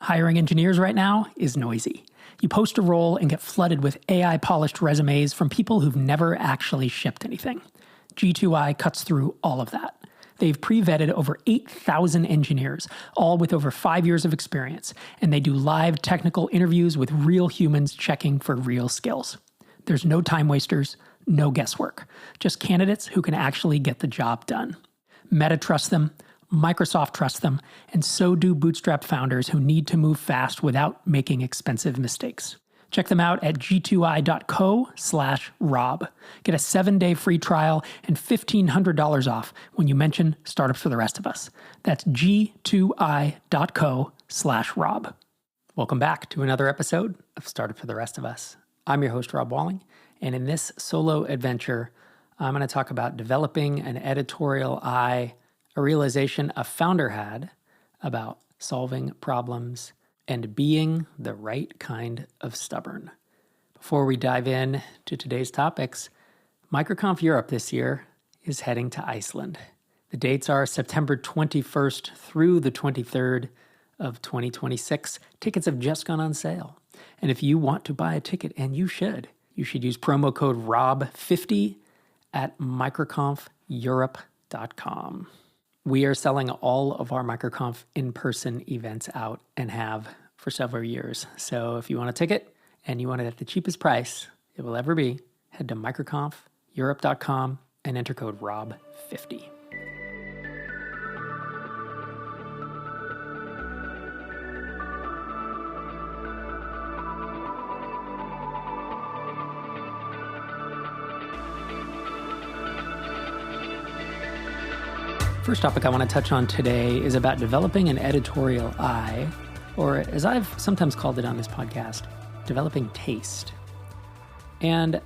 Hiring engineers right now is noisy. You post a role and get flooded with AI-polished resumes from people who've never actually shipped anything. G2I cuts through all of that. They've pre-vetted over 8,000 engineers, all with over 5 years of experience, and they do live technical interviews with real humans checking for real skills. There's no time wasters, no guesswork, just candidates who can actually get the job done. Meta trusts them, Microsoft trusts them, and so do bootstrapped founders who need to move fast without making expensive mistakes. Check them out at g2i.co/Rob. Get a 7-day free trial and $1,500 off when you mention Startups for the Rest of Us. That's g2i.co/Rob. Welcome back to another episode of Startups for the Rest of Us. I'm your host, Rob Walling, and in this solo adventure, I'm going to talk about developing an editorial eye, a realization a founder had about solving problems and being the right kind of stubborn. Before we dive in to today's topics, MicroConf Europe this year is heading to Iceland. The dates are September 21st through the 23rd of 2026. Tickets have just gone on sale. And if you want to buy a ticket, and you should use promo code ROB50 at microconfeurope.com. We are selling all of our MicroConf in-person events out and have for several years. So if you want a ticket and you want it at the cheapest price it will ever be, head to microconfeurope.com and enter code ROB50. First topic I want to touch on today is about developing an editorial eye, or as I've sometimes called it on this podcast, developing taste. And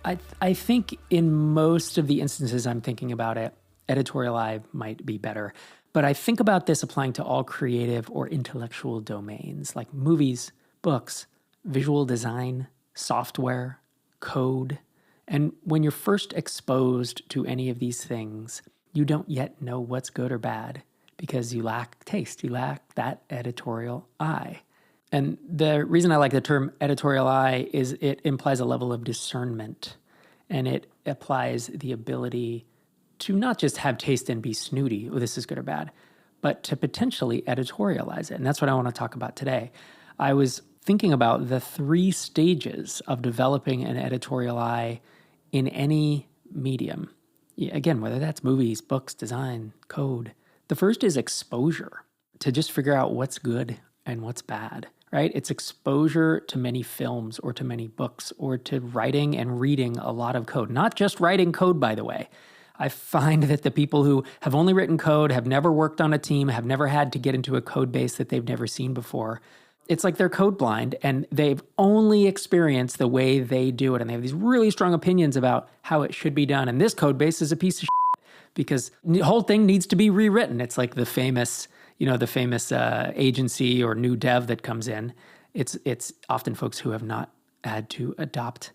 I think in most of the instances I'm thinking about it, editorial eye might be better. But I think about this applying to all creative or intellectual domains like movies, books, visual design, software, code. And when you're first exposed to any of these things, you don't yet know what's good or bad because you lack taste. You lack that editorial eye. And the reason I like the term editorial eye is it implies a level of discernment, and it applies the ability to not just have taste and be snooty, oh, this is good or bad, but to potentially editorialize it. And that's what I want to talk about today. I was thinking about the 3 stages of developing an editorial eye in any medium. Again, whether that's movies, books, design, code. The first is exposure, to just figure out what's good and what's bad, right? It's exposure to many films or to many books or to writing and reading a lot of code. Not just writing code, by the way. I find that the people who have only written code, have never worked on a team, have never had to get into a code base that they've never seen before, it's like they're code blind and they've only experienced the way they do it. And they have these really strong opinions about how it should be done. And this code base is a piece of shit because the whole thing needs to be rewritten. It's like the famous agency or new dev that comes in. It's often folks who have not had to adopt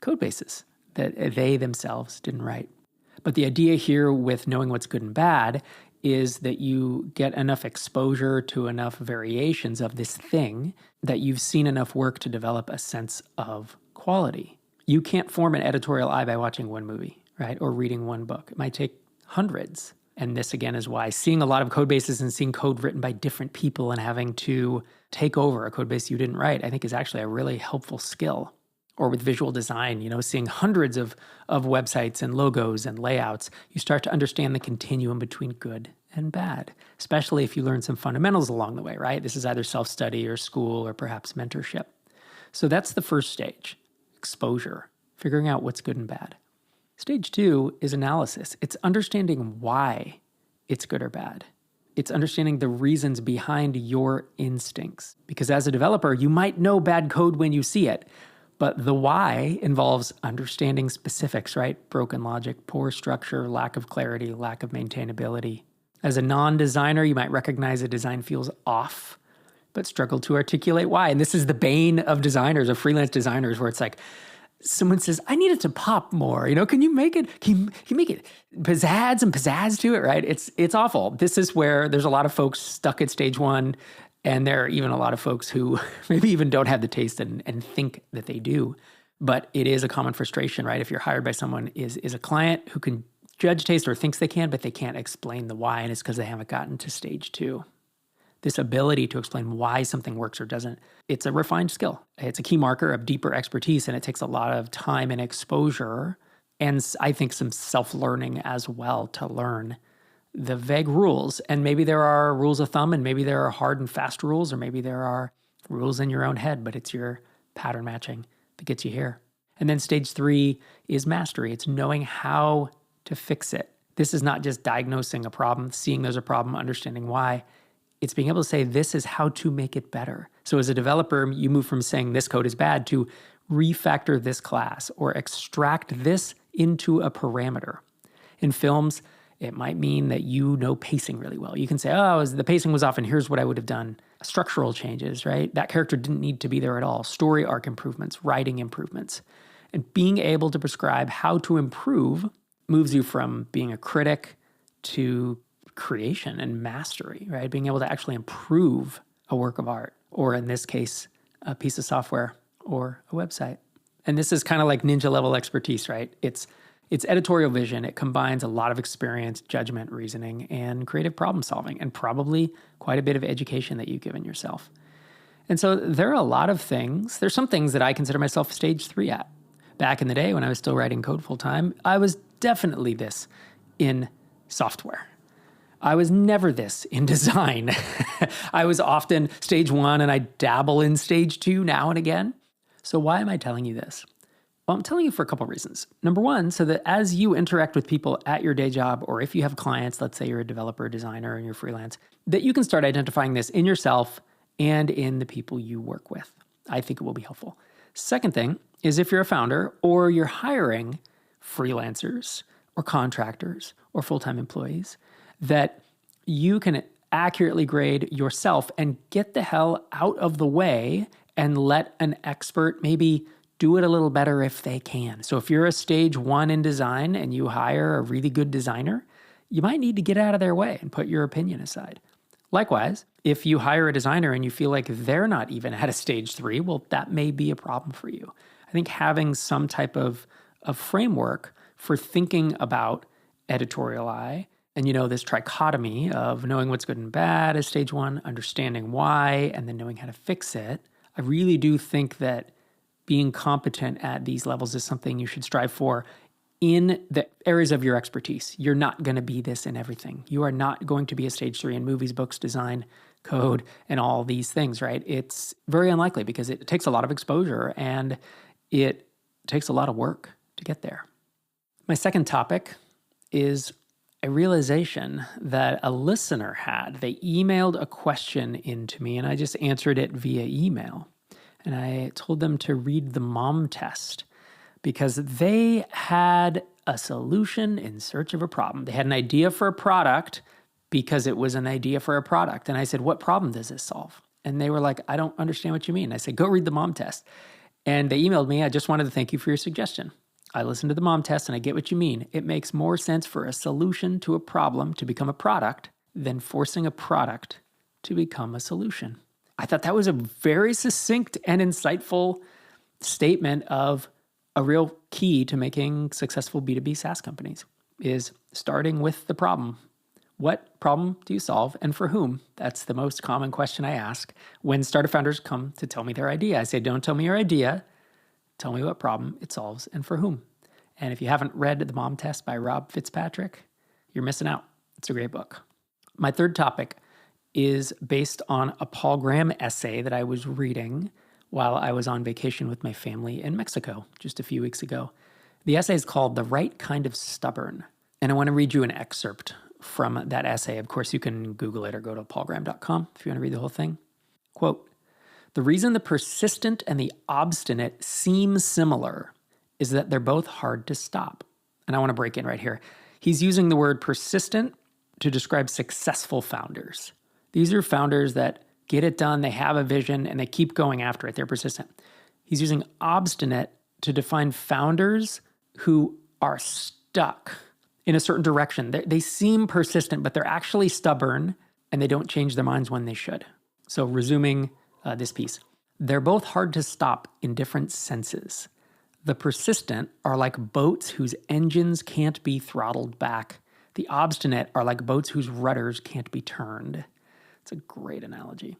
code bases that they themselves didn't write. But the idea here with knowing what's good and bad is that you get enough exposure to enough variations of this thing that you've seen enough work to develop a sense of quality. You can't form an editorial eye by watching one movie, right? Or reading one book. It might take hundreds. And this, again, is why seeing a lot of code bases and seeing code written by different people and having to take over a code base you didn't write, I think is actually a really helpful skill. Or with visual design, seeing hundreds of websites and logos and layouts, you start to understand the continuum between good and bad, especially if you learn some fundamentals along the way, right? This is either self-study or school or perhaps mentorship. So that's the first stage, exposure, figuring out what's good and bad. Stage 2 is analysis. It's understanding why it's good or bad. It's understanding the reasons behind your instincts. Because as a developer, you might know bad code when you see it, but the why involves understanding specifics, right? Broken logic, poor structure, lack of clarity, lack of maintainability. As a non-designer, you might recognize a design feels off, but struggle to articulate why. And this is the bane of designers, of freelance designers, where it's like, someone says, I need it to pop more. Can you make it, can you make it pizzazz to it, right? It's awful. This is where there's a lot of folks stuck at stage 1, And there are even a lot of folks who maybe even don't have the taste and think that they do. But it is a common frustration, right? If you're hired by someone is a client who can judge taste or thinks they can, but they can't explain the why, and it's because they haven't gotten to stage 2. This ability to explain why something works or doesn't, it's a refined skill. It's a key marker of deeper expertise, and it takes a lot of time and exposure, and I think some self-learning as well to learn the vague rules. And maybe there are rules of thumb, and maybe there are hard and fast rules, or maybe there are rules in your own head, but it's your pattern matching that gets you here. And then stage 3 is mastery. It's knowing how to fix it. This is not just diagnosing a problem, seeing there's a problem, understanding why. It's being able to say, this is how to make it better. So as a developer, you move from saying this code is bad to refactor this class or extract this into a parameter. In films, it might mean that you know pacing really well. You can say, oh, the pacing was off and here's what I would have done. Structural changes, right? That character didn't need to be there at all. Story arc improvements, writing improvements. And being able to prescribe how to improve moves you from being a critic to creation and mastery, right? Being able to actually improve a work of art, or in this case, a piece of software or a website. And this is kind of like ninja level expertise, right? It's editorial vision. It combines a lot of experience, judgment, reasoning, and creative problem solving, and probably quite a bit of education that you've given yourself. And so there are a lot of things. There's some things that I consider myself stage 3 at. Back in the day when I was still writing code full time, I was definitely this in software. I was never this in design. I was often stage 1 and I dabble in stage 2 now and again. So why am I telling you this? Well, I'm telling you for a couple of reasons. Number one, so that as you interact with people at your day job, or if you have clients, let's say you're a developer, designer, and you're freelance, that you can start identifying this in yourself and in the people you work with. I think it will be helpful. Second thing is if you're a founder or you're hiring freelancers or contractors or full-time employees, that you can accurately grade yourself and get the hell out of the way and let an expert maybe do it a little better if they can. So if you're a stage 1 in design and you hire a really good designer, you might need to get out of their way and put your opinion aside. Likewise, if you hire a designer and you feel like they're not even at a stage 3, well, that may be a problem for you. I think having some type of framework for thinking about editorial eye, and this trichotomy of knowing what's good and bad as stage 1, understanding why, and then knowing how to fix it, I really do think that being competent at these levels is something you should strive for in the areas of your expertise. You're not going to be this in everything. You are not going to be a stage 3 in movies, books, design, code, and all these things, right? It's very unlikely because it takes a lot of exposure and it takes a lot of work to get there. My second topic is a realization that a listener had. They emailed a question into me and I just answered it via email. And I told them to read the mom test because they had a solution in search of a problem. They had an idea for a product because it was an idea for a product. And I said, what problem does this solve? And they were like, I don't understand what you mean. I said, go read the mom test. And they emailed me, I just wanted to thank you for your suggestion. I listened to the mom test and I get what you mean. It makes more sense for a solution to a problem to become a product than forcing a product to become a solution. I thought that was a very succinct and insightful statement of a real key to making successful B2B SaaS companies is starting with the problem. What problem do you solve and for whom? That's the most common question I ask when startup founders come to tell me their idea. I say, don't tell me your idea. Tell me what problem it solves and for whom. And if you haven't read The Mom Test by Rob Fitzpatrick, you're missing out. It's a great book. My third topic is based on a Paul Graham essay that I was reading while I was on vacation with my family in Mexico just a few weeks ago. The essay is called The Right Kind of Stubborn. And I want to read you an excerpt from that essay. Of course, you can Google it or go to paulgraham.com if you want to read the whole thing. Quote, the reason the persistent and the obstinate seem similar is that they're both hard to stop. And I want to break in right here. He's using the word persistent to describe successful founders. These are founders that get it done, they have a vision, and they keep going after it. They're persistent. He's using obstinate to define founders who are stuck in a certain direction. They seem persistent, but they're actually stubborn, and they don't change their minds when they should. So resuming this piece, they're both hard to stop in different senses. The persistent are like boats whose engines can't be throttled back. The obstinate are like boats whose rudders can't be turned. It's a great analogy.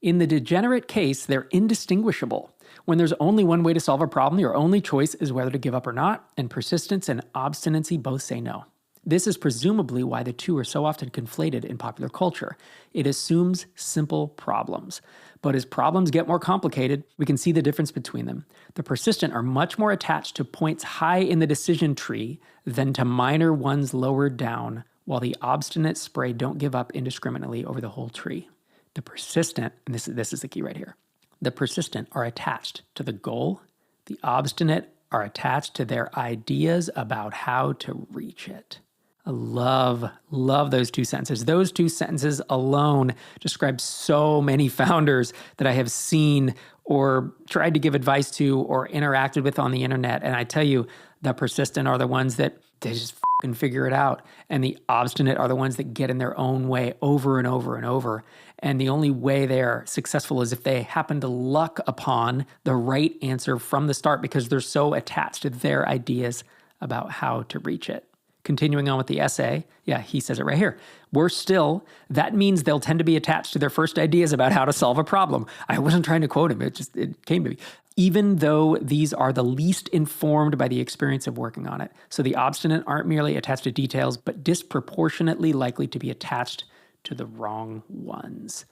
In the degenerate case, they're indistinguishable. When there's only one way to solve a problem, your only choice is whether to give up or not, and persistence and obstinacy both say no. This is presumably why the two are so often conflated in popular culture. It assumes simple problems. But as problems get more complicated, we can see the difference between them. The persistent are much more attached to points high in the decision tree than to minor ones lower down, while the obstinate spray don't give up indiscriminately over the whole tree. The persistent, and this is the key right here, the persistent are attached to the goal. The obstinate are attached to their ideas about how to reach it. I love those two sentences. Those two sentences alone describe so many founders that I have seen or tried to give advice to or interacted with on the internet. And I tell you, the persistent are the ones that they just fucking figure it out. And the obstinate are the ones that get in their own way over and over and over. And the only way they're successful is if they happen to luck upon the right answer from the start because they're so attached to their ideas about how to reach it. Continuing on with the essay, he says it right here. Worse still, that means they'll tend to be attached to their first ideas about how to solve a problem. I wasn't trying to quote him, it came to me. Even though these are the least informed by the experience of working on it. So the obstinate aren't merely attached to details, but disproportionately likely to be attached to the wrong ones.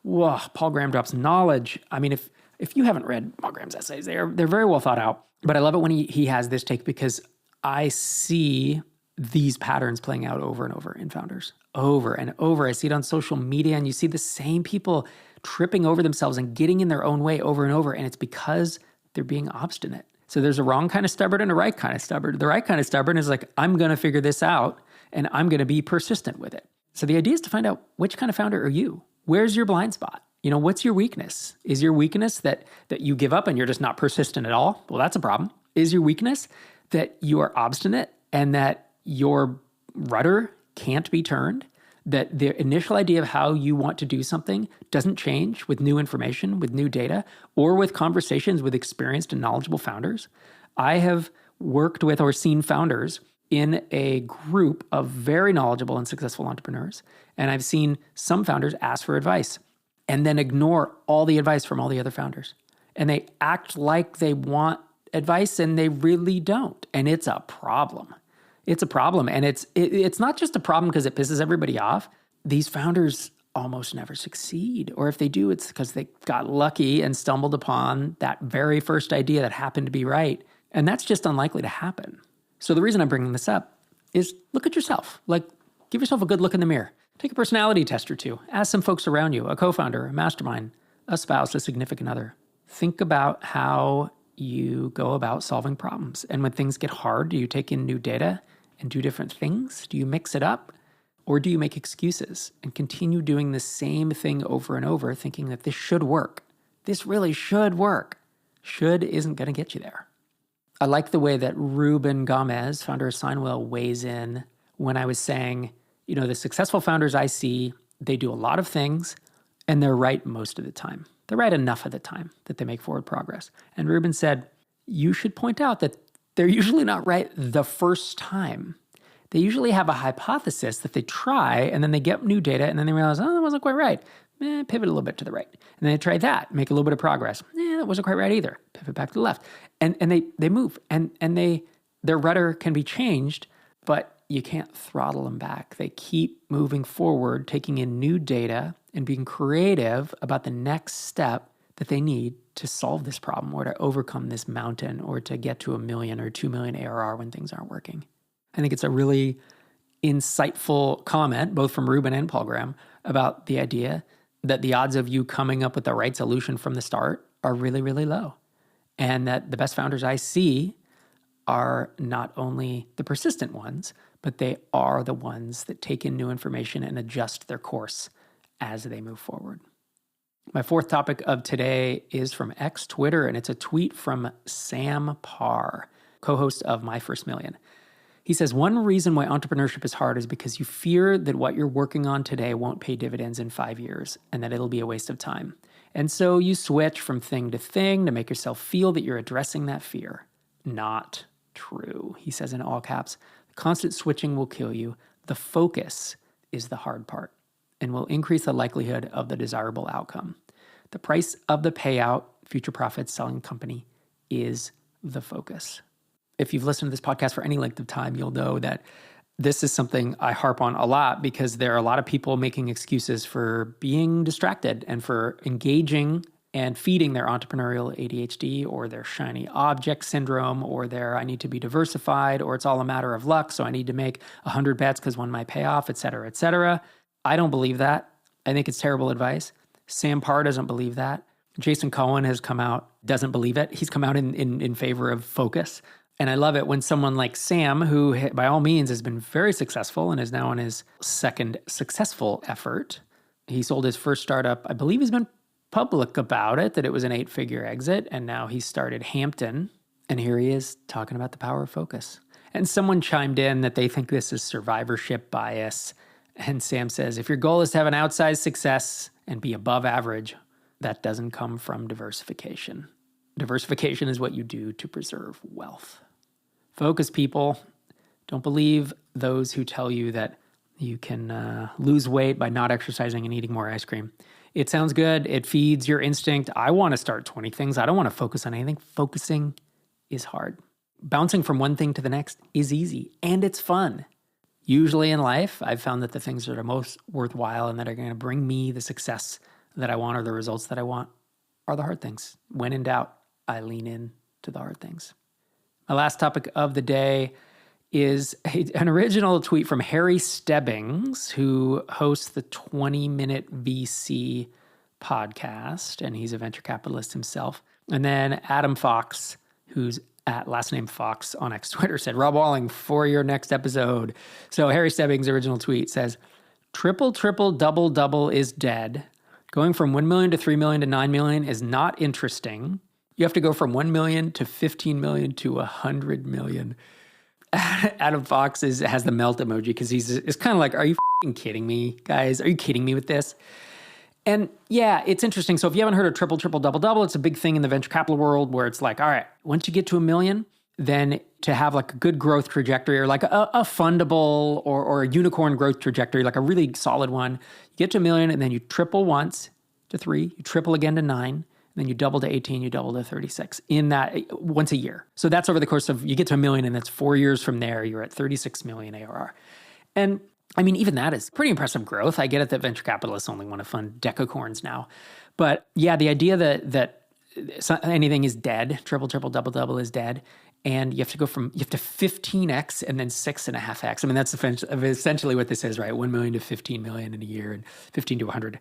Whoa, Paul Graham drops knowledge. I mean, if you haven't read Paul Graham's essays, they're very well thought out. But I love it when he has this take because I see these patterns playing out over and over in founders, over and over. I see it on social media, and you see the same people tripping over themselves and getting in their own way over and over, and it's because they're being obstinate. So there's a wrong kind of stubborn and a right kind of stubborn. The right kind of stubborn is like, I'm going to figure this out, and I'm going to be persistent with it. So the idea is to find out which kind of founder are you? Where's your blind spot? What's your weakness? Is your weakness that you give up and you're just not persistent at all? Well, that's a problem. Is your weakness that you are obstinate and that your rudder can't be turned, that the initial idea of how you want to do something doesn't change with new information, with new data, or with conversations with experienced and knowledgeable founders? I have worked with or seen founders in a group of very knowledgeable and successful entrepreneurs, and I've seen some founders ask for advice and then ignore all the advice from all the other founders. And they act like they want advice and they really don't. And it's a problem. It's a problem. And it's not just a problem because it pisses everybody off. These founders almost never succeed. Or if they do, it's because they got lucky and stumbled upon that very first idea that happened to be right. And that's just unlikely to happen. So the reason I'm bringing this up is look at yourself. Like, give yourself a good look in the mirror. Take a personality test or two. Ask some folks around you, a co-founder, a mastermind, a spouse, a significant other. Think about how you go about solving problems. And when things get hard, do you take in new data and do different things? Do you mix it up? Or do you make excuses and continue doing the same thing over and over, thinking that this should work? This really should work. Should isn't going to get you there. I like the way that Ruben Gomez, founder of Signwell, weighs in when I was saying, the successful founders I see, they do a lot of things and they're right most of the time. They're right enough of the time that they make forward progress. And Ruben said, you should point out that they're usually not right the first time. They usually have a hypothesis that they try, and then they get new data, and then they realize, that wasn't quite right. Pivot a little bit to the right. And then they try that, make a little bit of progress. That wasn't quite right either. Pivot back to the left. And they move, and their rudder can be changed, but you can't throttle them back. They keep moving forward, taking in new data, and being creative about the next step that they need to solve this problem or to overcome this mountain or to get to 1 million or 2 million ARR when things aren't working. I think it's a really insightful comment, both from Ruben and Paul Graham, about the idea that the odds of you coming up with the right solution from the start are really, really low. And that the best founders I see are not only the persistent ones, but they are the ones that take in new information and adjust their course as they move forward. My fourth topic of today is from Twitter, and it's a tweet from Sam Parr, co-host of My First Million. He says, one reason why entrepreneurship is hard is because you fear that what you're working on today won't pay dividends in 5 years and that it'll be a waste of time. And so you switch from thing to thing to make yourself feel that you're addressing that fear. Not true. He says in all caps, the constant switching will kill you. The focus is the hard part and will increase the likelihood of the desirable outcome. The price of the payout, future profits, selling company, is the focus. If you've listened to this podcast for any length of time, you'll know that this is something I harp on a lot because there are a lot of people making excuses for being distracted and for engaging and feeding their entrepreneurial ADHD or their shiny object syndrome or their I need to be diversified or it's all a matter of luck, so I need to make 100 bets because one might pay off, et cetera, et cetera. I don't believe that. I think it's terrible advice. Sam Parr doesn't believe that. Jason Cohen has come out, doesn't believe it. He's come out in favor of focus. And I love it when someone like Sam, who by all means has been very successful and is now on his second successful effort. He sold his first startup. I believe he's been public about it, that it was an 8-figure exit. And now he started Hampton. And here he is talking about the power of focus. And someone chimed in that they think this is survivorship bias. And Sam says, if your goal is to have an outsized success and be above average, that doesn't come from diversification. Diversification is what you do to preserve wealth. Focus, people. Don't believe those who tell you that you can lose weight by not exercising and eating more ice cream. It sounds good. It feeds your instinct. I want to start 20 things. I don't want to focus on anything. Focusing is hard. Bouncing from one thing to the next is easy, and it's fun. Usually in life, I've found that the things that are most worthwhile and that are going to bring me the success that I want or the results that I want are the hard things. When in doubt, I lean in to the hard things. My last topic of the day is an original tweet from Harry Stebbings, who hosts the 20-Minute VC podcast, and he's a venture capitalist himself. And then Adam Fox, who's at last name Fox on X Twitter, said, Rob Walling for your next episode. So Harry Stebbings' original tweet says, triple, double, double is dead. Going from 1 million to 3 million to 9 million is not interesting. You have to go from 1 million to 15 million to 100 million. Adam Fox has the melt emoji because it's kind of like, are you f***ing kidding me, guys? Are you kidding me with this? And yeah, it's interesting. So if you haven't heard of triple, double, double, it's a big thing in the venture capital world where it's like, all right, once you get to 1 million, then to have like a good growth trajectory or like a fundable or a unicorn growth trajectory, like a really solid one, you get to 1 million and then you triple once to 3, you triple again to 9, and then you double to 18, you double to 36 in that once a year. So that's over the course of, you get to 1 million and that's 4 years from there, you're at 36 million ARR. And I mean, even that is pretty impressive growth. I get it that venture capitalists only want to fund decacorns now. But yeah, the idea that anything is dead, triple, double, double is dead. And you have to 15x and then 6.5x. I mean, that's essentially what this is, right? 1 million to 15 million in a year and 15 to 100.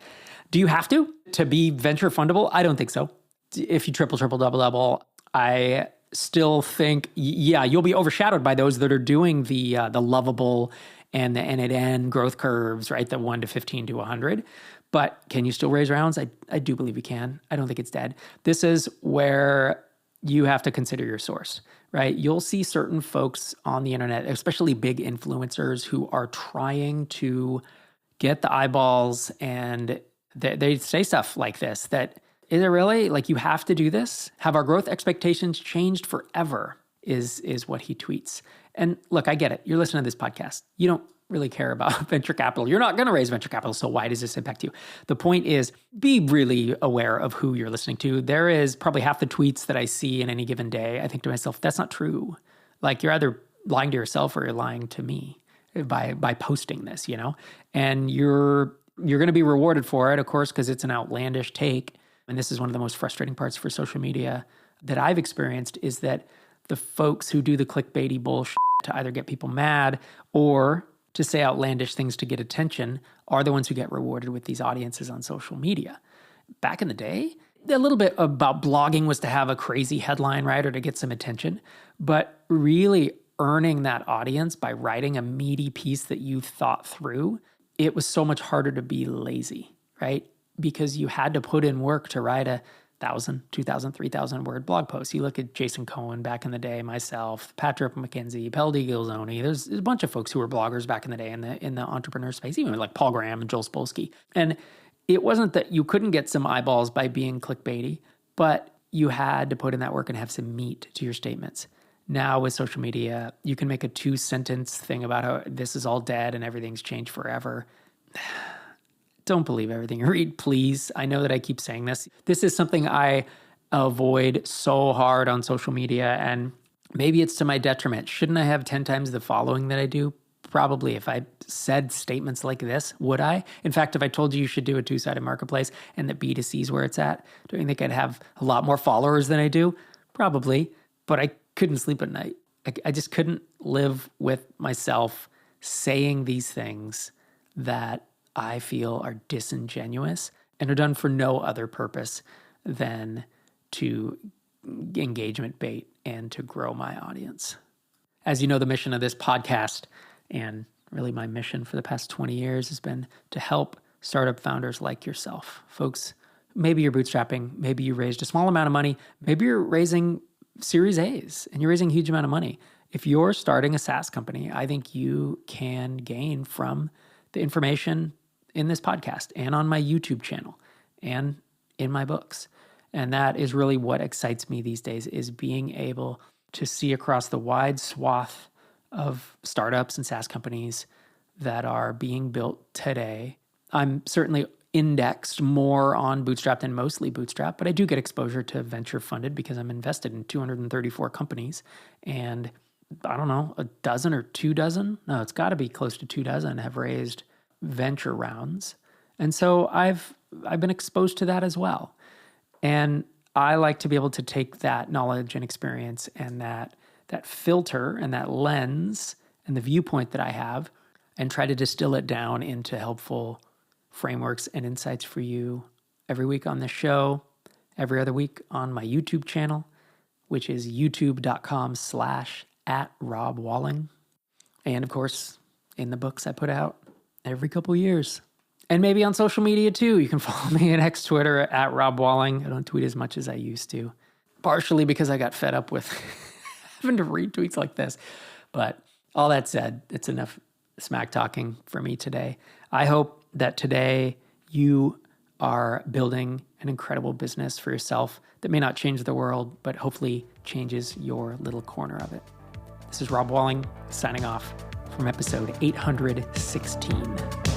Do you have to be venture fundable? I don't think so. If you triple, double, double, I still think, yeah, you'll be overshadowed by those that are doing the lovable and the N8N growth curves, right? The 1 to 15 to 100. But can you still raise rounds? I do believe you can. I don't think it's dead. This is where you have to consider your source, right? You'll see certain folks on the internet, especially big influencers, who are trying to get the eyeballs, and they say stuff like this, that, is it really? Like, you have to do this? Have our growth expectations changed forever? Is what he tweets. And look, I get it. You're listening to this podcast. You don't really care about venture capital. You're not going to raise venture capital, so why does this impact you? The point is, be really aware of who you're listening to. There is probably half the tweets that I see in any given day, I think to myself, that's not true. Like, you're either lying to yourself or you're lying to me by posting this, you know? And you're going to be rewarded for it, of course, because it's an outlandish take. And this is one of the most frustrating parts for social media that I've experienced, is that the folks who do the clickbaity bullshit to either get people mad or to say outlandish things to get attention are the ones who get rewarded with these audiences on social media. Back in the day, a little bit about blogging was to have a crazy headline, right, or to get some attention. But really earning that audience by writing a meaty piece that you thought through, it was so much harder to be lazy, right? Because you had to put in work to write a 1,000, 2,000, 3,000 word blog posts. You look at Jason Cohen back in the day, myself, Patrick McKenzie, Peldy Gilzoni. There's a bunch of folks who were bloggers back in the day in the entrepreneur space, even like Paul Graham and Joel Spolsky. And it wasn't that you couldn't get some eyeballs by being clickbaity, but you had to put in that work and have some meat to your statements. Now with social media, you can make a 2-sentence thing about how this is all dead and everything's changed forever. Don't believe everything you read, please. I know that I keep saying this. This is something I avoid so hard on social media, and maybe it's to my detriment. Shouldn't I have 10 times the following that I do? Probably. If I said statements like this, would I? In fact, if I told you should do a 2-sided marketplace and that B2C is where it's at, do you think I'd have a lot more followers than I do? Probably. But I couldn't sleep at night. I just couldn't live with myself saying these things that I feel are disingenuous and are done for no other purpose than to engagement bait and to grow my audience. As you know, the mission of this podcast, and really my mission for the past 20 years, has been to help startup founders like yourself. Folks, maybe you're bootstrapping, maybe you raised a small amount of money, maybe you're raising Series A's and you're raising a huge amount of money. If you're starting a SaaS company, I think you can gain from the information in this podcast and on my YouTube channel and in my books. And that is really what excites me these days, is being able to see across the wide swath of startups and SaaS companies that are being built today. I'm certainly indexed more on Bootstrap than mostly Bootstrap, but I do get exposure to venture funded because I'm invested in 234 companies, and I don't know, a dozen or 2 dozen? No, it's got to be close to 2 dozen have raised venture rounds. And so I've been exposed to that as well. And I like to be able to take that knowledge and experience and that filter and that lens and the viewpoint that I have and try to distill it down into helpful frameworks and insights for you every week on this show, every other week on my YouTube channel, which is youtube.com/@RobWalling. And of course, in the books I put out every couple years. And maybe on social media too. You can follow me on X, Twitter @RobWalling. I don't tweet as much as I used to, partially because I got fed up with having to read tweets like this. But all that said, it's enough smack talking for me today. I hope that today you are building an incredible business for yourself that may not change the world, but hopefully changes your little corner of it. This is Rob Walling signing off from episode 816.